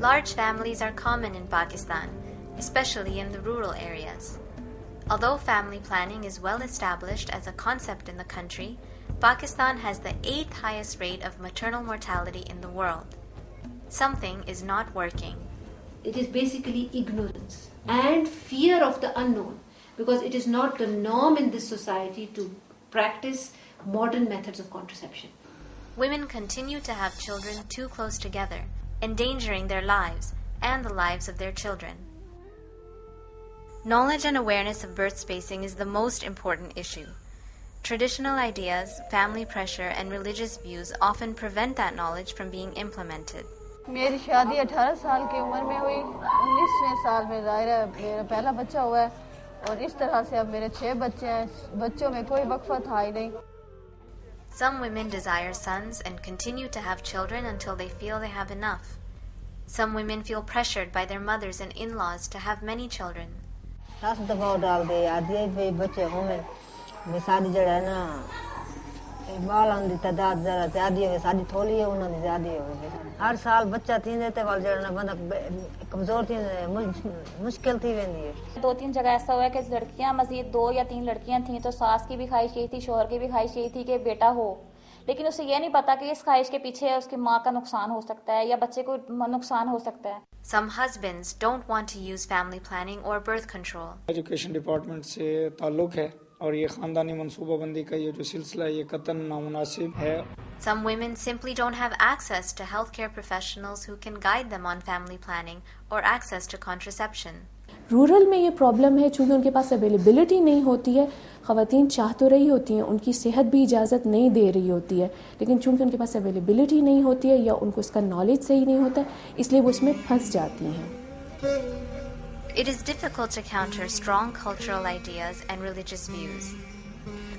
Large families are common in Pakistan, especially in the rural areas. Although family planning is well established as a concept in the country, Pakistan has the 8th highest rate of maternal mortality in the world. Something is not working. It is basically ignorance and fear of the unknown, because it is not the norm in this society to practice modern methods of contraception. Women continue to have children too close together, endangering their lives and the lives of their children. Knowledge and awareness of birth spacing is the most important issue. Traditional ideas, family pressure, and religious views often prevent that knowledge from being implemented. मेरी शादी 18 साल की उम्र में हुई, 19वें साल में ज़ाहिर है मेरा पहला बच्चा हुआ है, और इस तरह से अब मेरे 6 बच्चे हैं, बच्चों में कोई वक्फा था ही नहीं. Some women desire sons and continue to have children until they feel they have enough. Some women feel pressured by their mothers and in-laws to have many children. सास दबाव डाल दे आदि भी बच्चे होंगे मैं शादी जड़ा है ना बालन दी तादाद जरा ज्यादा है शादी थोड़ी है उन्होंने ज्यादा है हर साल बच्चा तीन देते वाल जड़ा बंदा कमजोर थी मुश्किल थी वेंदी है 2-3 जगह ऐसा हुआ है कि लड़कियां मजीद 2 या 3 लड़कियां थी तो सास की भी ख्वाहिश यही थी शौहर की भी ख्वाहिश यही थी कि बेटा हो लेकिन उसे ये नहीं पता कि इस ख्वाहिश के पीछे उसकी माँ का नुकसान हो सकता है या बच्चे को नुकसान हो सकता है. Some husbands don't want to use family planning or birth control. Education department से ताल्लुक है और ये खानदानी मंसूबाबंदी का ये जो सिलसिला है ये कतन नामुनासिब है. Some women simply don't have access to healthcare professionals who can guide them on family planning or access to contraception. Rural में ये प्रॉब्लम है क्योंकि उनके पास अवेलेबिलिटी नहीं होती है. ख़वातीन चाह तो रही होती हैं, उनकी सेहत भी इजाज़त नहीं दे रही होती है, लेकिन चूंकि उनके पास अवेलेबिलिटी नहीं होती है या उनको इसका नॉलेज सही नहीं होता इसलिए वो इसमें फंस जाती हैं. It is difficult to counter strong cultural ideas and religious views.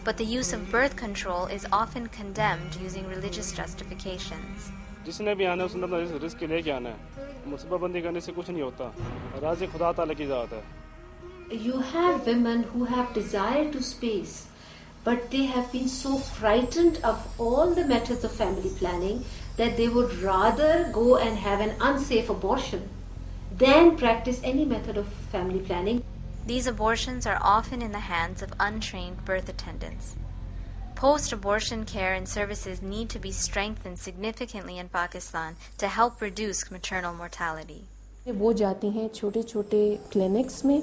But the use of birth control is often condemned using religious justifications. जिसने भी आना है उसने अपना रिस्क लेके आना है. मुसीबतबंदी करने से कुछ नहीं होता. राज़ी खुदा ताला की ज़ात है. You have women who have desire to space, but they have been so frightened of all the methods of family planning that they would rather go and have an unsafe abortion than practice any method of family planning. These abortions are often in the hands of untrained birth attendants. Post-abortion care and services need to be strengthened significantly in Pakistan to help reduce maternal mortality. वो जाती हैं छोटे-छोटे clinics में,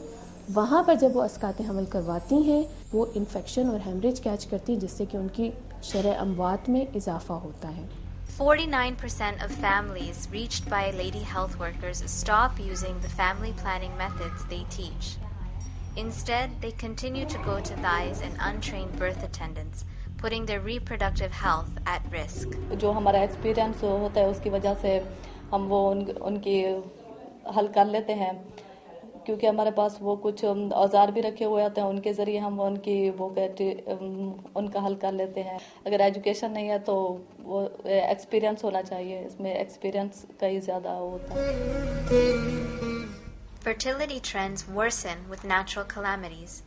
वहाँ पर जब वो अस्कात हमल करवाती हैं वो इन्फेक्शन और हेमरेज कैच करती हैं जिससे कि उनकी शरह अमवात में इजाफा होता है. 49% of families reached by lady health workers stop using the family planning methods they teach. Instead, they continue to go to thais and untrained birth attendants, putting their reproductive health at risk. जो हमारा experience होता है उसकी वजह से हम वो उनकी हल कर लेते हैं क्योंकि हमारे पास वो कुछ औजार भी रखे हुए होते हैं उनके ज़रिए हम उनकी वो उनका हल कर लेते हैं. अगर एजुकेशन नहीं है तो वो एक्सपीरियंस होना चाहिए, इसमें एक्सपीरियंस का ही ज़्यादा होता है. Fertility trends worsen with natural calamities.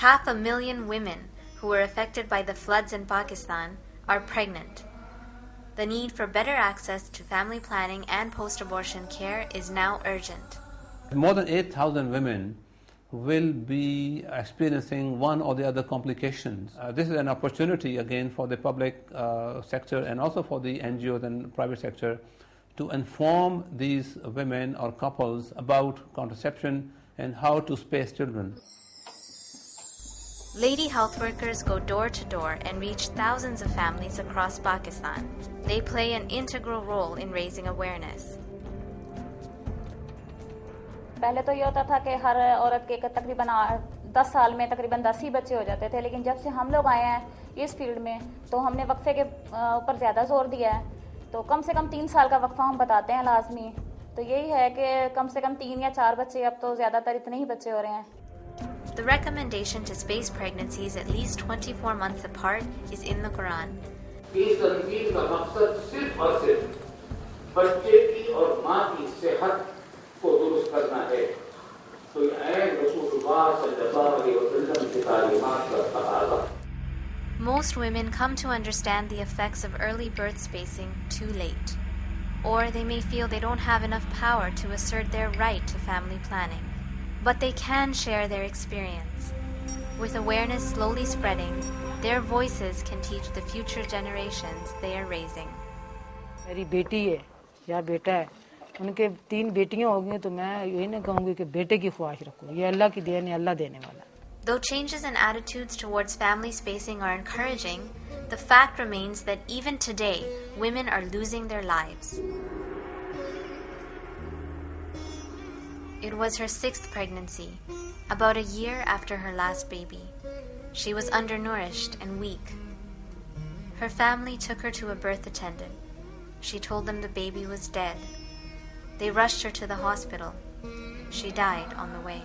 500,000 women who were affected by the floods in Pakistan are pregnant. The need for better access to family planning and post-abortion care is now urgent. More than 8,000 women will be experiencing one or the other complications. This is an opportunity again for the public sector and also for the NGOs and private sector to inform these women or couples about contraception and how to space children. Lady health workers go door to door and reach thousands of families across Pakistan. They play an integral role in raising awareness. पहले तो ये होता था कि हर औरत के तकरीबन 10 साल में तकरीबन 10 ही बच्चे हो जाते थे, लेकिन जब से हम लोग आए हैं इस फील्ड में तो हमने वक्फे के ऊपर ज़्यादा जोर दिया है. तो कम से कम 3 साल का वक्फा हम बताते हैं लाजमी. तो यही है कि कम से कम 3 या 4 बच्चे, अब तो ज़्यादातर इतने ही बच्चे हो रहे हैं. The recommendation to space pregnancies at least 24 months apart is in the Quran. इस तरकीब का मकसद सिर्फ और सिर्फ बच्चे की और माँ की सेहत को दुरुस्त करना है. तो ये रसूलुल्लाह सल्लल्लाहु अलैहि वसल्लम की तालीमात का तकाज़ा. Most women come to understand the effects of early birth spacing too late, Or they may feel they don't have enough power to assert their right to family planning. But they can share their experience. With awareness slowly spreading, their voices can teach the future generations they are raising. मेरी बेटी है या बेटा है, उनके 3 बेटियां हो गई, तो मैं यही ना कहूँगी कि बेटे की ख्वाहिश रखो, ये अल्लाह की देन है, अल्लाह देने वाला। Though changes in attitudes towards family spacing are encouraging, the fact remains that even today, women are losing their lives. It was her 6th pregnancy, about a year after her last baby. She was undernourished and weak. Her family took her to a birth attendant. She told them the baby was dead. They rushed her to the hospital. She died on the way.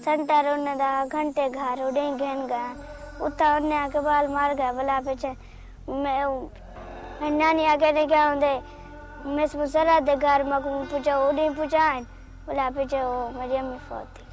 Centre उन्हें दा घंटे घर उड़े gun गए उता उन्हें आके बाल मार गए भला पीछे मैं नानी आगे नहीं गया उन्हें मैं मुसरा दे घर में पूछा उड़ी पूछा भला पीछे वो मेरी अम्मी फौत थी।